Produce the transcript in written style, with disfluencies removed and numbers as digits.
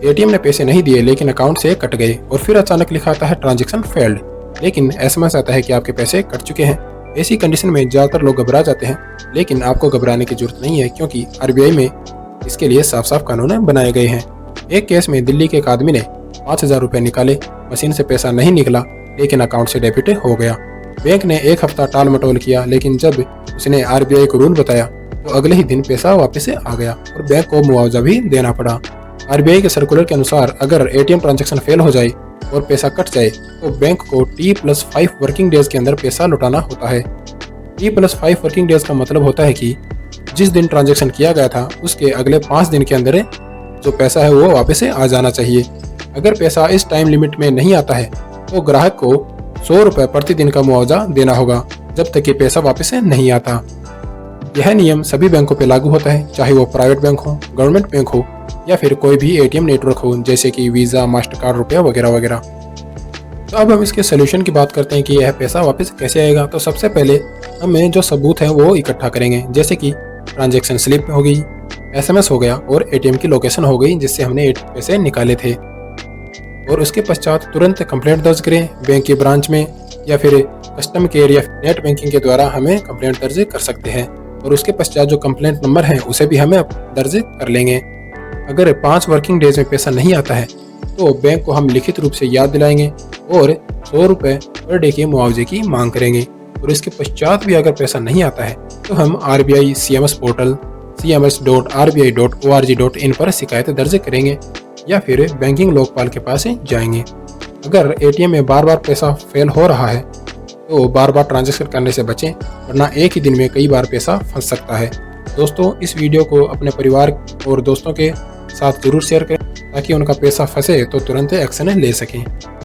ATM ने पैसे नहीं दिए लेकिन अकाउंट से कट गए और फिर अचानक लिखा आता है ट्रांजैक्शन फेल्ड, लेकिन एसएमएस आता है कि आपके पैसे कट चुके हैं। ऐसी कंडीशन में ज़्यादातर लोग घबरा जाते हैं, लेकिन आपको घबराने की जरूरत नहीं है क्योंकि आरबीआई में इसके लिए साफ साफ कानून बनाए गए हैं। एक केस में दिल्ली के एक आदमी ने 5,000 रुपये निकाले, मशीन से पैसा नहीं निकला लेकिन अकाउंट से डेबिट हो गया। बैंक ने एक हफ्ता टाल मटोल किया, लेकिन जब उसने आरबीआई को रूल बताया तो अगले ही दिन पैसा वापस आ गया और बैंक को मुआवजा भी देना पड़ा। आरबीआई के सर्कुलर के अनुसार अगर एटीएम ट्रांजैक्शन फेल हो जाए और पैसा कट जाए तो बैंक को T+5 वर्किंग डेज के अंदर पैसा लौटाना होता है। T+5 वर्किंग डेज का मतलब होता है कि जिस दिन ट्रांजैक्शन किया गया था उसके अगले 5 दिन के अंदर जो पैसा है वो वापस आ जाना चाहिए। अगर पैसा इस टाइम लिमिट में नहीं आता है तो ग्राहक को 100 रुपये प्रतिदिन का मुआवजा देना होगा जब तक कि पैसा वापस नहीं आता। यह नियम सभी बैंकों पर लागू होता है, चाहे वो प्राइवेट बैंक हो, गवर्नमेंट बैंक हो या फिर कोई भी एटीएम नेटवर्क हो जैसे कि वीज़ा, मास्टरकार्ड, रुपया वगैरह वगैरह। तो अब हम इसके सोल्यूशन की बात करते हैं कि यह पैसा वापस कैसे आएगा। तो सबसे पहले हमें जो सबूत है वो इकट्ठा करेंगे, जैसे कि ट्रांजैक्शन स्लिप हो गई, एसएमएस हो गया और एटीएम की लोकेशन हो गई जिससे हमने पैसे निकाले थे। और उसके पश्चात तुरंत कंप्लेंट दर्ज करें बैंक के ब्रांच में या फिर कस्टमर केयर या नेट बैंकिंग के द्वारा हमें कंप्लेंट दर्ज कर सकते हैं। और उसके पश्चात जो कंप्लेंट नंबर है उसे भी हमें दर्ज कर लेंगे। अगर 5 वर्किंग डेज में पैसा नहीं आता है तो बैंक को हम लिखित रूप से याद दिलाएंगे और 100 रुपये पर डे के मुआवजे की मांग करेंगे। और इसके पश्चात भी अगर पैसा नहीं आता है तो हम आरबीआई CMS पोर्टल cms.rbi.org.in पर शिकायत दर्ज करेंगे या फिर बैंकिंग लोकपाल के पास जाएंगे। अगर एटीएम में बार बार पैसा फेल हो रहा है तो बार बार ट्रांजैक्शन करने से बचें, वरना एक ही दिन में कई बार पैसा फंस सकता है। दोस्तों, इस वीडियो को अपने परिवार और दोस्तों के साथ जरूर शेयर करें ताकि उनका पैसा फंसे तो तुरंत एक्शन ले सकें।